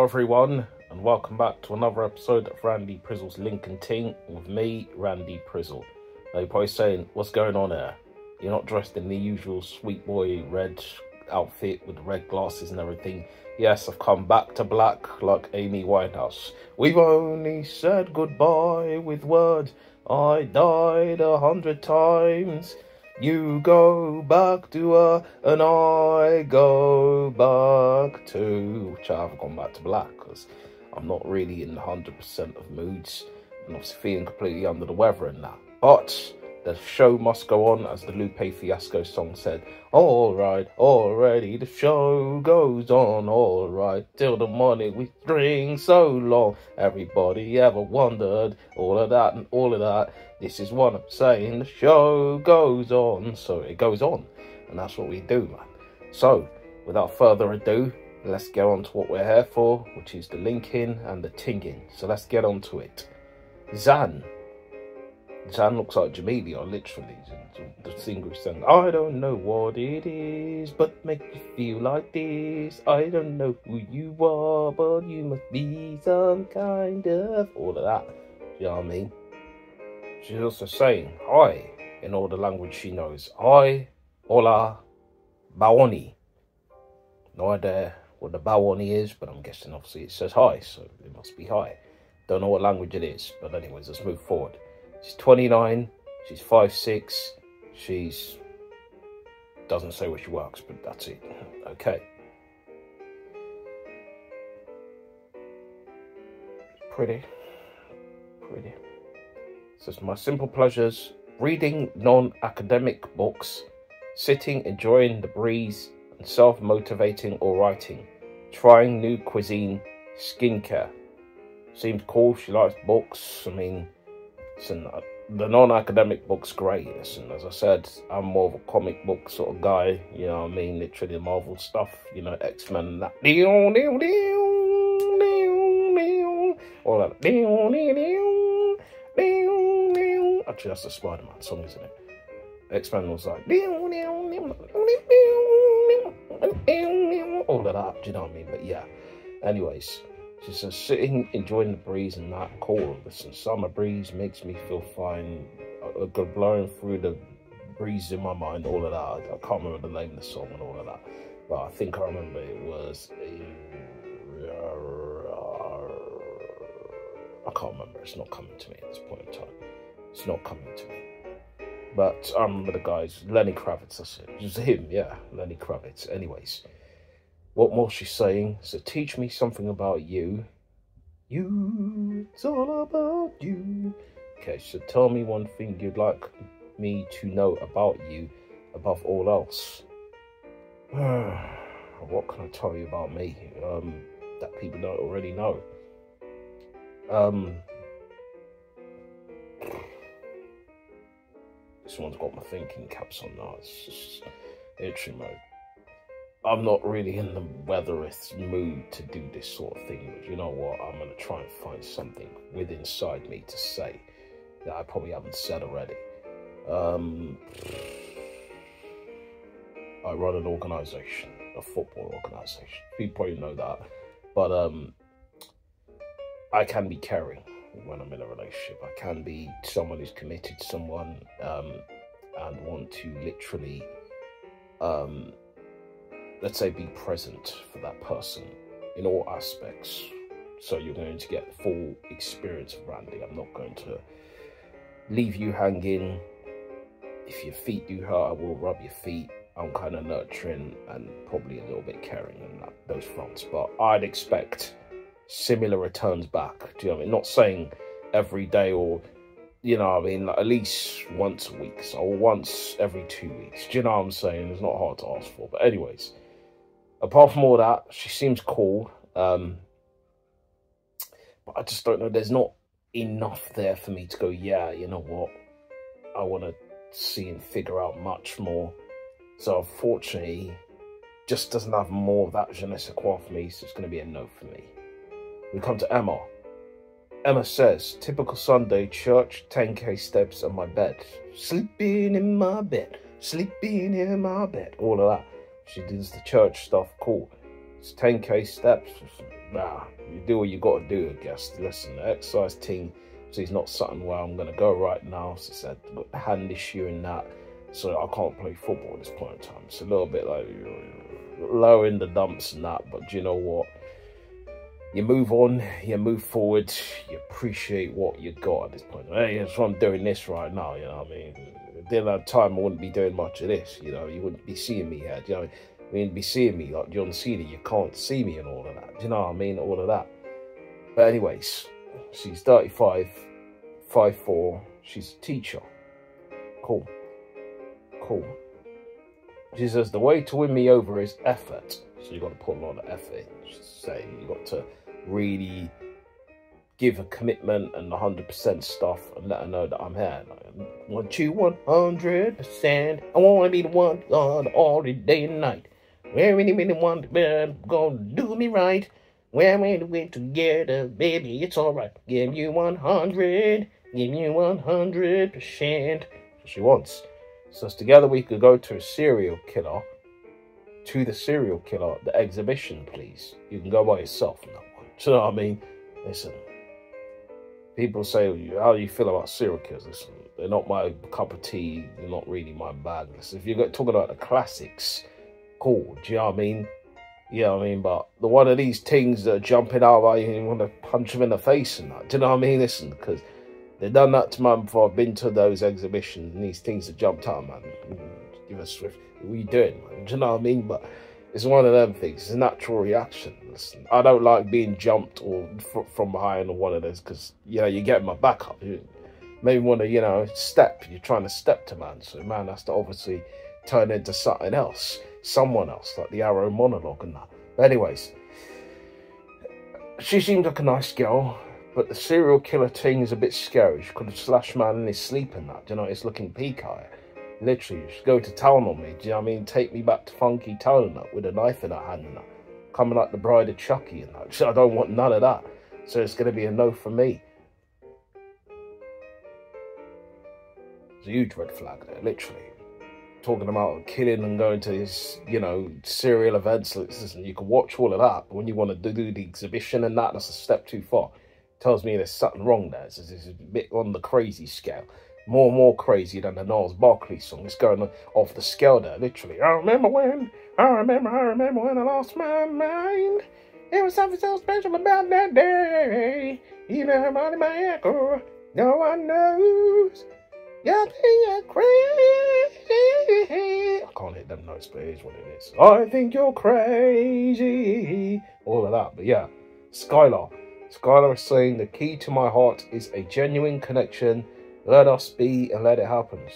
everyone, and welcome back to another episode of Randy Prizzle's Link and Ting with me, Randy Prizzle. Now you're probably saying, what's going on here? You're not dressed in the usual sweet boy red outfit with the red glasses and everything. Yes, I've come back to black like Amy Winehouse. We've only said goodbye with words. I died 100 times. You go back to her, and I go back to... Which I haven't gone back to black, because I'm not really in 100% of moods. I'm obviously feeling completely under the weather and that. But the show must go on, as the Lupe Fiasco song said. Alright, already the show goes on. Alright, till the morning we drink so long. Everybody ever wondered, all of that and all of that. This is what I'm saying, the show goes on. So it goes on, and that's what we do, man. So, without further ado, let's get on to what we're here for, which is the linking and the tinging. So let's get on to it. Zan looks like Jamelia, literally. The singer sang, I don't know what it is, but make you feel like this. I don't know who you are, but you must be some kind of... all of that. You know what I mean? She's also saying hi in all the language she knows. Hi, hola, bawoni. No idea what the bawoni is, but I'm guessing obviously it says hi, so it must be hi. Don't know what language it is, but anyways, let's move forward. She's 29, she's 5'6", she's... doesn't say where she works, but that's it. Okay. Pretty. Says, my simple pleasures, reading non-academic books, sitting, enjoying the breeze, and self-motivating or writing, trying new cuisine, skincare. Seems cool, she likes books. I mean, listen, the non-academic book's great. Listen, as I said, I'm more of a comic book sort of guy, you know what I mean, literally Marvel stuff, you know, X-Men and that. All that. Actually, that's the Spider-Man song, isn't it? X-Men was like... all of that, do you know what I mean? But yeah, anyways, she says, sitting, enjoying the breeze and that, cool. Listen, summer breeze makes me feel fine. A good blowing through the breeze in my mind, all of that. I can't remember the name of the song and all of that. But I think I remember it was... I can't remember. It's not coming to me at this point in time. It's not coming to me. But I remember the guys, Lenny Kravitz, that's it. Just him, yeah, Lenny Kravitz. Anyways, what more she's saying? So teach me something about you. You, it's all about you. Okay, so tell me one thing you'd like me to know about you above all else. What can I tell you about me that people don't already know? This one's got my thinking caps on now. It's just itchy mode. I'm not really in the weatherist mood to do this sort of thing, but you know what? I'm going to try and find something within inside me to say that I probably haven't said already. I run an organisation, a football organisation. People probably know that. But I can be caring when I'm in a relationship. I can be someone who's committed to someone and want to literally, let's say, be present for that person in all aspects. So you're going to get the full experience of Randy. I'm not going to leave you hanging. If your feet do hurt, I will rub your feet. I'm kind of nurturing and probably a little bit caring on those fronts. But I'd expect similar returns back. Do you know what I mean? Not saying every day or, you know what I mean, like at least once a week, so once every 2 weeks. Do you know what I'm saying? It's not hard to ask for. But anyways, apart from all that, she seems cool. But I just don't know. There's not enough there for me to go, yeah, you know what? I want to see and figure out much more. So unfortunately, just doesn't have more of that je ne sais quoi for me. So it's going to be a no for me. We come to Emma. Emma says, typical Sunday, church, 10k steps on my bed. Sleeping in my bed. Sleeping in my bed. All of that. She does the church stuff. Cool. It's 10k steps. nah, you do what you got to do, I guess. Listen, the exercise thing, so it's not something where I'm going to go right now. So I said, I've got the hand issue and that, so I can't play football at this point in time. It's a little bit like low in the dumps and that, but do you know what? You move on, you move forward, you appreciate what you got at this point. Hey, that's why I'm doing this right now, you know what I mean? If didn't have time, I wouldn't be doing much of this, you know? You wouldn't be seeing me here, do you know? You wouldn't be seeing me like John Cena, you can't see me and all of that, do you know what I mean? All of that. But anyways, she's 35, 5'4", she's a teacher. Cool. She says, the way to win me over is effort. So you've got to put a lot of effort in. She's saying you've got to really give a commitment and 100% stuff and let her know that I'm here. Like, I want you 100%. I want to be the one on all the day and night. Where any one gonna do me right. When we're together, baby, it's alright. Give you 100. Give you 100%. So she wants. So together we could go to a serial killer. To the serial killer, the exhibition, please. You can go by yourself on that one. Do you know what I mean? Listen, people say, how do you feel about serial killers? Listen, they're not my cup of tea. They're not really my bag. Listen, if you're talking about the classics, cool. Do you know what I mean? Yeah, I mean, but the one of these things that are jumping out, like you want to punch them in the face and that. Do you know what I mean? Listen, because they've done that to man before I've been to those exhibitions and these things that jumped out, man. Give us swift. What are you doing, man? Do you know what I mean? But it's one of them things. It's a natural reaction. Listen, I don't like being jumped or from behind or one of those because, you know, you're getting my back up. You maybe want to, you know, step. You're trying to step to man. So man has to obviously turn into something else. Someone else, like the Arrow monologue and that. But anyways, she seemed like a nice girl. But the serial killer thing is a bit scary. She could have slashed man in his sleep and that. Do you know, it's looking peak eye. Literally, she'd go to town on me. Do you know what I mean? Take me back to Funky Town and that, with a knife in her hand and that. Coming like the Bride of Chucky and that. I don't want none of that. So it's going to be a no for me. It's a huge red flag there, literally. Talking about killing and going to his, you know, serial events. Listen, you can watch all of that. But when you want to do the exhibition and that, that's a step too far. Tells me there's something wrong there. It's a bit on the crazy scale. More crazy than the Gnarls Barkley song. It's going off the scale there, literally. I remember when I lost my mind. There was something so special about that day. You know about my echo. No one knows. You're crazy. I can't hit them notes, but it is what it is. I think you're crazy. All of that. But yeah, Skylar is saying the key to my heart is a genuine connection. Let us be and let it happen.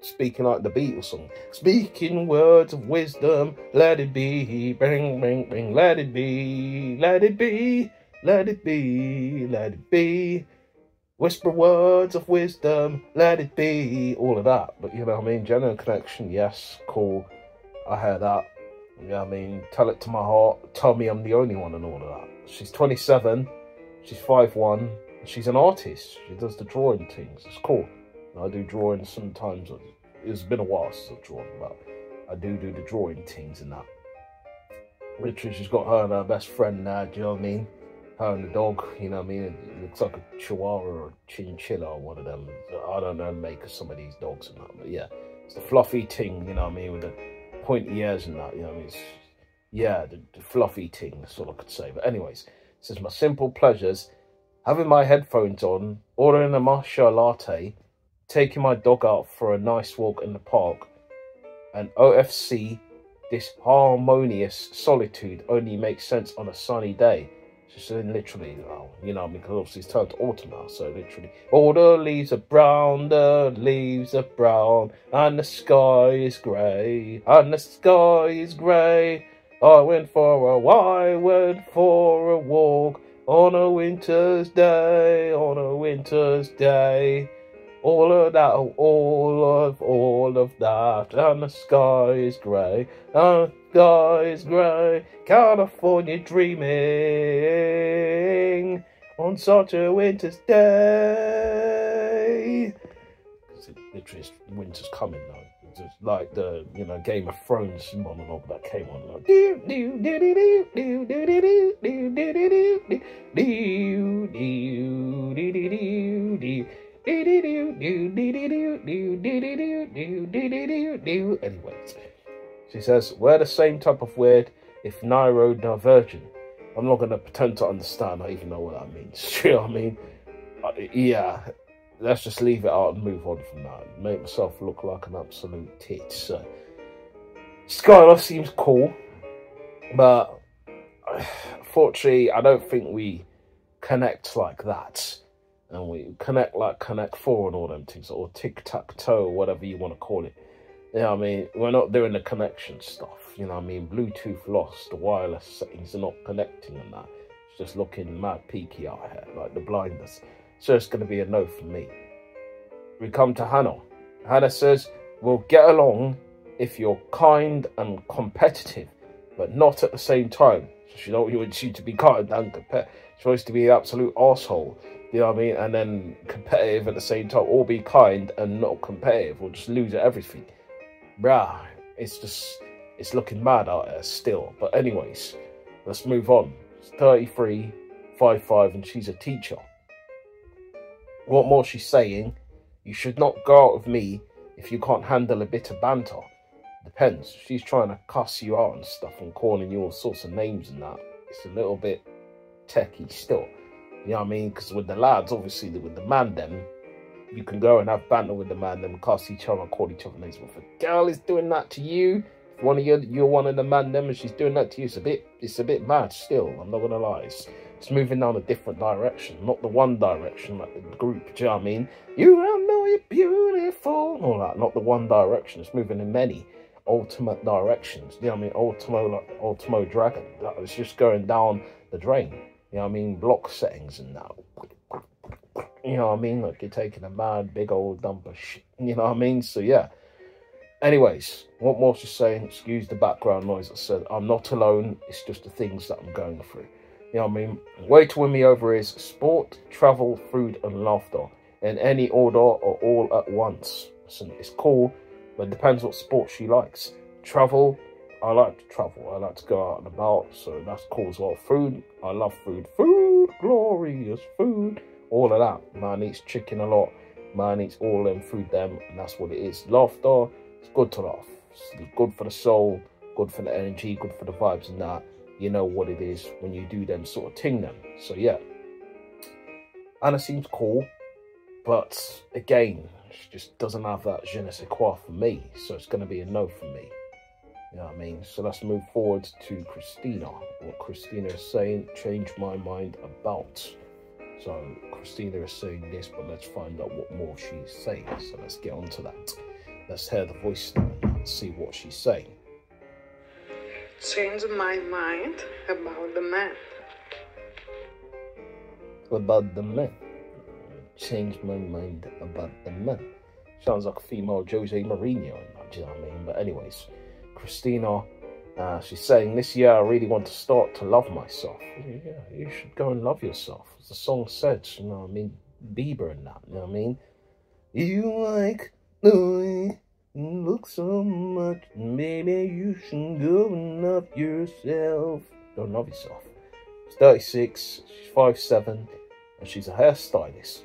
Speaking like the Beatles song. Speaking words of wisdom, let it be. Bang, bang, bang, let it be. Let it be. Let it be. Let it be. Whisper words of wisdom, let it be. All of that. But you know what I mean? Genuine connection, yes, cool. I heard that. You know what I mean? Tell it to my heart. Tell me I'm the only one and all of that. She's 27. She's 5'1". She's an artist. She does the drawing things. It's cool. I do drawing sometimes. It's been a while since I've drawn, but I do the drawing things and that. Literally, she's got her and her best friend now, do you know what I mean? Her and the dog, you know what I mean? It looks like a chihuahua or a chinchilla or one of them. I don't know the make of some of these dogs and that, but yeah. It's the fluffy Ting, you know what I mean? With the pointy ears and that, you know what I mean? It's, yeah, the fluffy Ting, that's all I could say. But anyways, it says my simple pleasures. Having my headphones on, ordering a matcha latte, taking my dog out for a nice walk in the park, and OFC, this harmonious solitude only makes sense on a sunny day. Just literally, you know, because obviously it's turned to autumn now, so literally, all the leaves are brown, and the sky is grey, I went for a walk, on a winter's day, all of that, all of that, and the sky is grey, California dreaming on such a winter's day. Literally, winter's coming now. Just like the, you know, Game of Thrones monologue that came on, like anyways, she says, we're the same type of weird, if neurodivergent. I'm not gonna pretend to understand, I even know what that means. You know what I mean? Yeah, let's just leave it out and move on from that. Make myself look like an absolute tit. So Skylar seems cool, but unfortunately I don't think we connect like that. And we connect like Connect 4 and all them things, or tic-tac-toe, whatever you want to call it. You know what I mean? We're not doing the connection stuff. You know what I mean? Bluetooth lost, the wireless settings are not connecting and that. It's just looking mad peaky out here, like the blinders. So it's going to be a no for me. We come to Hannah. Hannah says, we'll get along if you're kind and competitive, but not at the same time. So she don't want you to be kind and competitive. She wants to be an absolute arsehole. You know what I mean? And then competitive at the same time, or be kind and not competitive, or just lose at everything. Bruh, it's looking mad out there still. But anyways, let's move on. It's 33, 5'5", and she's a teacher. What more she's saying? You should not go out with me if you can't handle a bit of banter. Depends. She's trying to cuss you out and stuff and calling you all sorts of names and that. It's a little bit techie still. You know what I mean? Because with the lads, obviously, with the man them, you can go and have banter with the man them, cuss each other, call each other names. But if a girl is doing that to you, if one of you're one of the man them and she's doing that to you, it's a bit mad still. I'm not gonna lie. It's moving down a different direction, not the one direction like the group. Do you know what I mean? You don't know you're beautiful, all that. Not the one direction. It's moving in many ultimate directions. You know what I mean? Ultimo Dragon. It's just going down the drain. You know what I mean? Block settings and that. You know what I mean? Like you're taking a mad big old dump of shit. You know what I mean? So yeah. Anyways, what more she's saying? Excuse the background noise. I said I'm not alone. It's just the things that I'm going through. You know what I mean? Way to win me over is sport, travel, food, and laughter in any order or all at once. Listen, it's cool, but it depends what sport she likes. Travel, I like to travel. I like to go out and about, so that's cool as well. Food, I love food. Food, glorious food. All of that. Man eats chicken a lot. Man eats all them food them, and that's what it is. Laughter, it's good to laugh. It's good for the soul, good for the energy, good for the vibes and that. You know what it is when you do them sort of ting them. So yeah. Anna seems cool, but again, she just doesn't have that je ne sais quoi for me. So it's going to be a no for me. You know what I mean? So let's move forward to Christina. What Christina is saying, change my mind about. So Christina is saying this, but let's find out what more she's saying. So let's get on to that. Let's hear the voice now and see what she's saying. Change my mind about the man. About the man. Change my mind about the man. Sounds like a female Jose Mourinho, do you know what I mean? But anyways, Christina, she's saying, this year I really want to start to love myself. Yeah, you should go and love yourself. As the song says, you know what I mean? Bieber and that, you know what I mean? You like the way you look so much, maybe you should go and love yourself. Go and love yourself. She's 36, she's 5'7", and she's a hairstylist,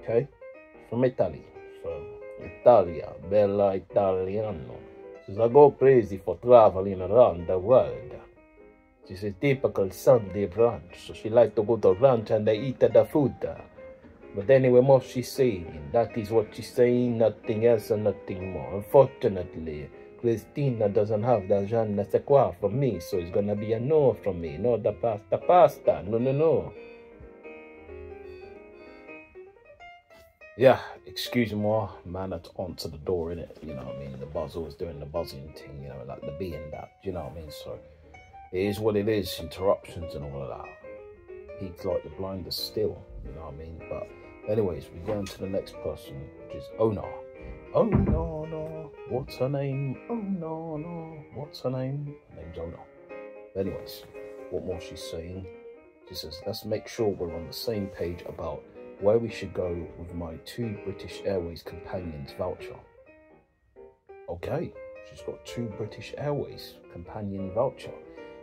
okay? From Italy, from Italia, bella Italiano. She says, I go crazy for traveling around the world. She's a typical Sunday brunch, so she likes to go to brunch and they eat the food. But anyway, what she's saying, that is what she's saying, nothing else and nothing more. Unfortunately, Christina doesn't have the je ne sais quoi for me, so it's gonna be a no from me. No, the pasta, no. Yeah, excuse moi, man, that's onto the door, innit? You know what I mean? The buzzer was doing the buzzing thing, you know, like the bee and that, you know what I mean? So, it is what it is, interruptions and all of that. He's like the blinders still, you know what I mean? But, anyways, we go on to the next person, which is Ona. Oh, no, what's her name? Oh, no, what's her name? Her name's Ona. Anyways, what more she's saying? She says, let's make sure we're on the same page about where we should go with my 2 British Airways companions voucher. Okay, she's got 2 British Airways companion voucher.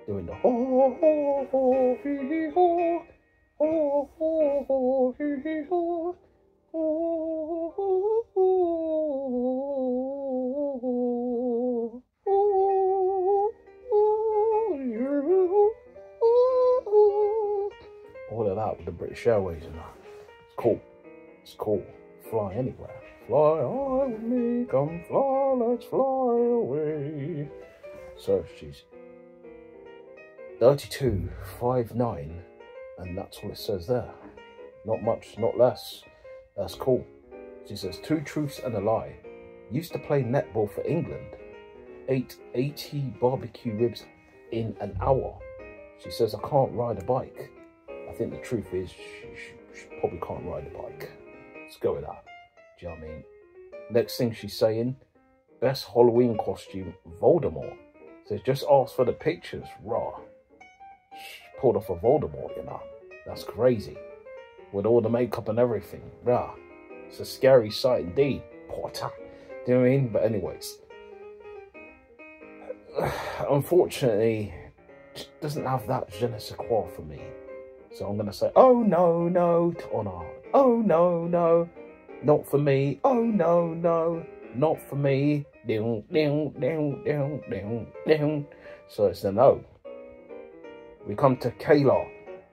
Doing the ho ho ho hee hee ho, ho ho ho hee hee ho, ho ho ho all of that with the British Airways and that. It's cool. It's cool. Fly anywhere. Fly high with me, come fly, let's fly away. So she's 32'5'9", and that's what it says there. Not much, not less. That's cool. She says 2 truths and a lie. Used to play netball for England. Ate 80 barbecue ribs in an hour. She says I can't ride a bike. I think the truth is she probably can't ride a bike. Let's go with that. Do you know what I mean? Next thing she's saying, best Halloween costume, Voldemort. Says just ask for the pictures, raw. She pulled off a Voldemort, you know. That's crazy. With all the makeup and everything, rah. It's a scary sight indeed, Potter. Do you know what I mean? But anyways, unfortunately, she doesn't have that je ne sais quoi for me. So I'm gonna say, oh no, no, on her. Oh no, no, not for me. Oh no, no, not for me. Down, down, down, down, down, down. So it's a no. We come to Kayla.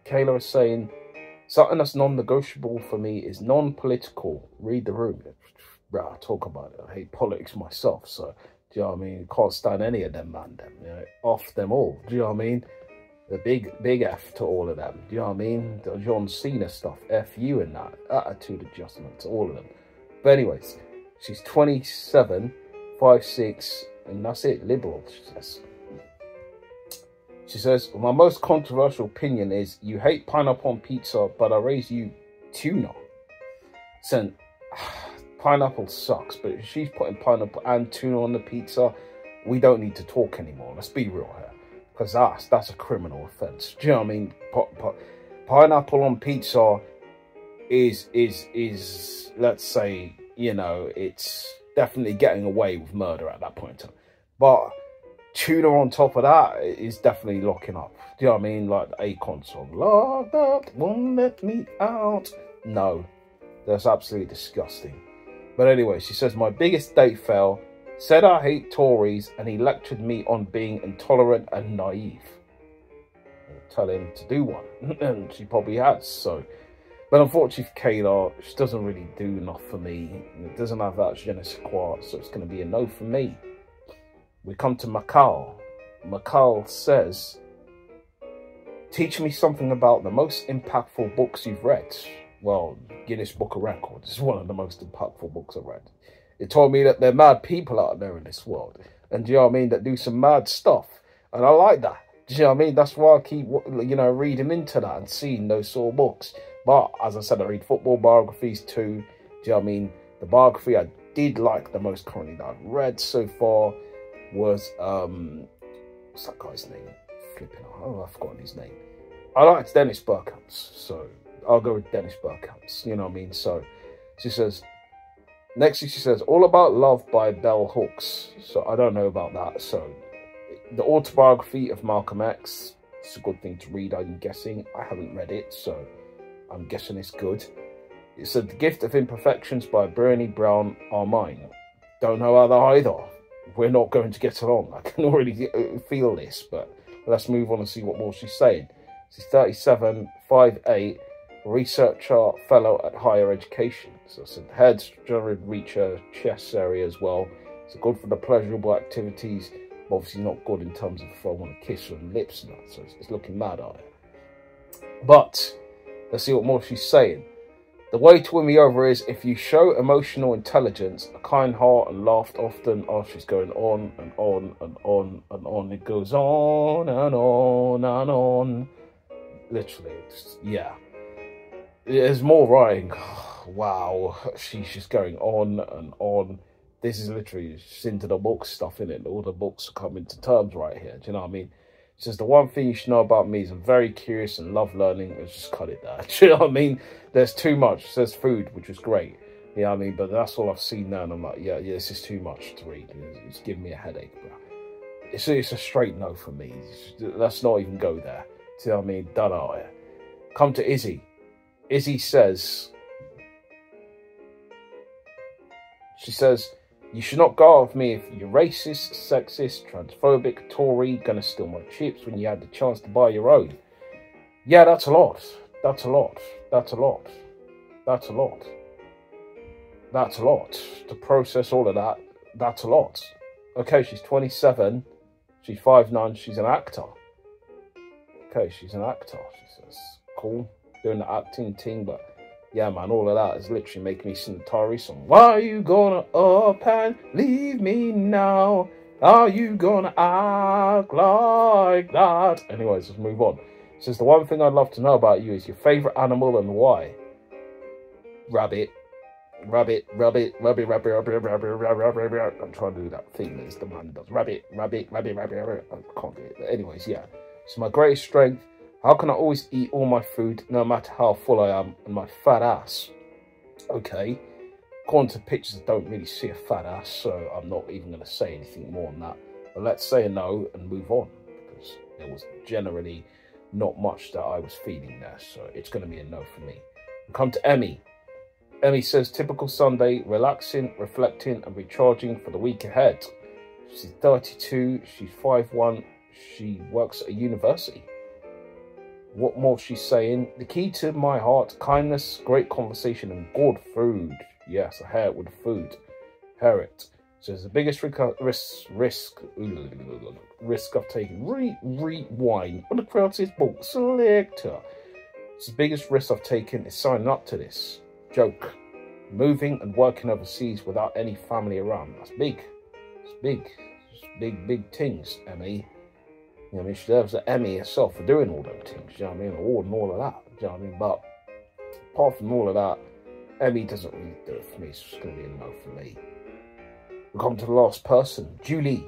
Kayla is saying, something that's non-negotiable for me is non-political. Read the room. Bruh, talk about it. I hate politics myself, so do you know what I mean? Can't stand any of them, man. Them, you know, off them all. Do you know what I mean? The big F to all of them. Do you know what I mean? The John Cena stuff. F you and that. Attitude adjustment to all of them. But anyways, she's 27, 5'6", and that's it. Liberal, she says. She says, my most controversial opinion is you hate pineapple on pizza, but I raise you tuna. So, pineapple sucks, but if she's putting pineapple and tuna on the pizza, we don't need to talk anymore. Let's be real here. Because that's a criminal offence. Do you know what I mean? Pineapple on pizza is let's say, you know, it's definitely getting away with murder at that point in time. But tuna on top of that is definitely locking up. Do you know what I mean? Like the Akon song, locked up, won't let me out. No, that's absolutely disgusting. But anyway, she says, my biggest date fail, said I hate Tories and he lectured me on being intolerant and naive. I'll tell him to do one. And she probably has, so. But unfortunately for Kayla, she doesn't really do enough for me. It doesn't have that je ne sais quoi, so it's going to be a no for me. We come to Makal. Makal says, teach me something about the most impactful books you've read. Well, Guinness Book of Records is one of the most impactful books I've read. It told me that there are mad people out there in this world. And do you know what I mean? That do some mad stuff. And I like that. Do you know what I mean? That's why I keep, you know, reading into that and seeing those sort of books. But as I said, I read football biographies too. Do you know what I mean? The biography I did like the most currently that I've read so far was, what's that guy's name? Flipping, oh, I've forgotten his name. I liked Dennis Bergkamp's, so I'll go with Dennis Bergkamp's, you know what I mean? So she says, next thing she says, All About Love by Bell Hooks. So I don't know about that. So the autobiography of Malcolm X, it's a good thing to read, I'm guessing. I haven't read it, so I'm guessing it's good. It said The Gift of Imperfections by Bernie Brown are mine. Don't know how that either. We're not going to get along. I can already feel this, but let's move on and see what more she's saying. She's 37, 5'8", researcher, fellow at higher education. So it's a head, generally reach her chest area as well. So good for the pleasurable activities, but obviously not good in terms of if I want to kiss her on the lips and that. So it's looking mad at her. But let's see what more she's saying. The way to win me over is if you show emotional intelligence, a kind heart, and laughed often. Oh, she's going on and on and on and on. It goes on and on and on. Literally, yeah. There's more writing. Wow, she's just going on and on. This is literally just into the books stuff, in it. All the books are coming to terms right here. Do you know what I mean? It says, the one thing you should know about me is I'm very curious and love learning. Let's just cut it there. Do you know what I mean? There's too much. It says food, which is great. Yeah, I mean, but that's all I've seen now, and I'm like, yeah, this is too much to read. It's giving me a headache, bro. It's a straight no for me. Let's not even go there. See what I mean? Done out here. Come to Izzy. Izzy says, she says, you should not go out with me if you're racist, sexist, transphobic, Tory, gonna steal my chips when you had the chance to buy your own. Yeah, that's a lot. That's a lot. That's a lot. That's a lot. That's a lot. To process all of that, that's a lot. Okay, she's 27. She's 5'9". She's an actor. Okay, she's an actor. She says, cool. Doing the acting thing, but yeah, man, all of that is literally making me sing the Tyree song. Why are you gonna up and leave me now? Are you gonna act like that? Anyways, let's move on. It says, the one thing I'd love to know about you is your favourite animal and why. Rabbit. Rabbit, rabbit, rabbit, rabbit, rabbit, rabbit, rabbit, rabbit. I'm trying to do that thing as the man does. Rabbit, rabbit, rabbit, rabbit, rabbit. I can't do it. But anyways, yeah. It's my greatest strength. How can I always eat all my food, no matter how full I am, and my fat ass? Okay. According to pictures, I don't really see a fat ass, so I'm not even going to say anything more on that. But let's say a no and move on, because there was generally not much that I was feeling there, so it's going to be a no for me. We come to Emmy. Emmy says, typical Sunday, relaxing, reflecting, and recharging for the week ahead. She's 32, she's 5'1", she works at a university. What more she's saying? The key to my heart, kindness, great conversation, and good food. Yes, I hair it with food. Hair it. So it's the biggest risk I've taken. Rewind. What the crowd says, book selector. It's the biggest risk I've taken is signing up to this. Joke. Moving and working overseas without any family around. That's big. It's big. It's big things, Emmy. You know what I mean? She deserves an Emmy herself for doing all them things. You know what I mean? Award and all of that. You know what I mean? But apart from all of that, Emmy doesn't really do it for me. So it's going to be a no for me. We come to the last person, Julie.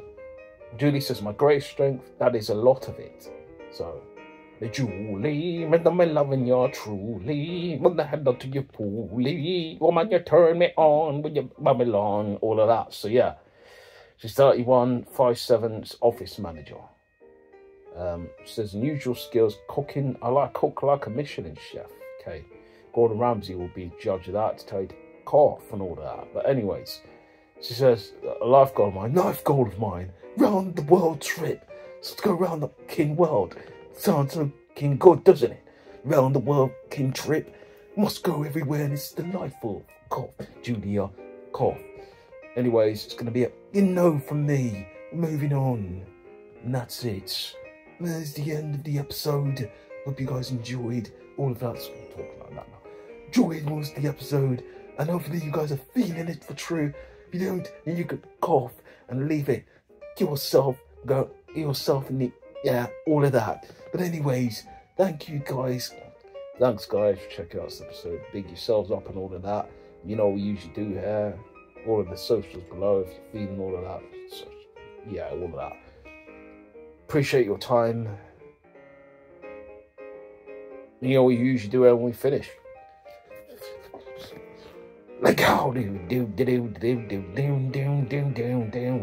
Julie says, my greatest strength, that is a lot of it. So, Julie, when I'm loving you truly, when the head up to you poorly, woman, you turn me on with your Babylon, all of that. So yeah, she's 31, 5'7", office manager. She says, unusual skills, cooking. I cook like a Michelin chef. Okay, Gordon Ramsay will be judge of that to tell you to cough and all that. But anyways, she says, a life goal of mine, round the world trip. So let's go around the king world. Sounds so king good, doesn't it? Round the world king trip. Must go everywhere and it's delightful. Cough, Julia, cough. Anyways, it's going to be a no from me. Moving on. And that's it. There's the end of the episode. Hope you guys enjoyed all of that. So I'm talking like that now. Enjoyed most of the episode. And hopefully you guys are feeling it for true. If you don't, then you could cough and leave it. Kill yourself. Go yourself in the... Yeah, all of that. But anyways, thank you guys. Thanks guys for checking out this episode. Big yourselves up and all of that. You know what we usually do here. All of the socials below if you're feeling all of that. So, yeah, all of that. Appreciate your time. You know what we usually do when we finish. Like how do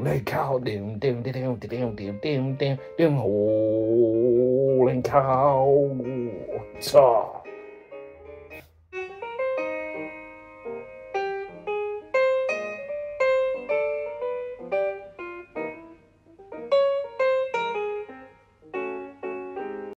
like how holy cow.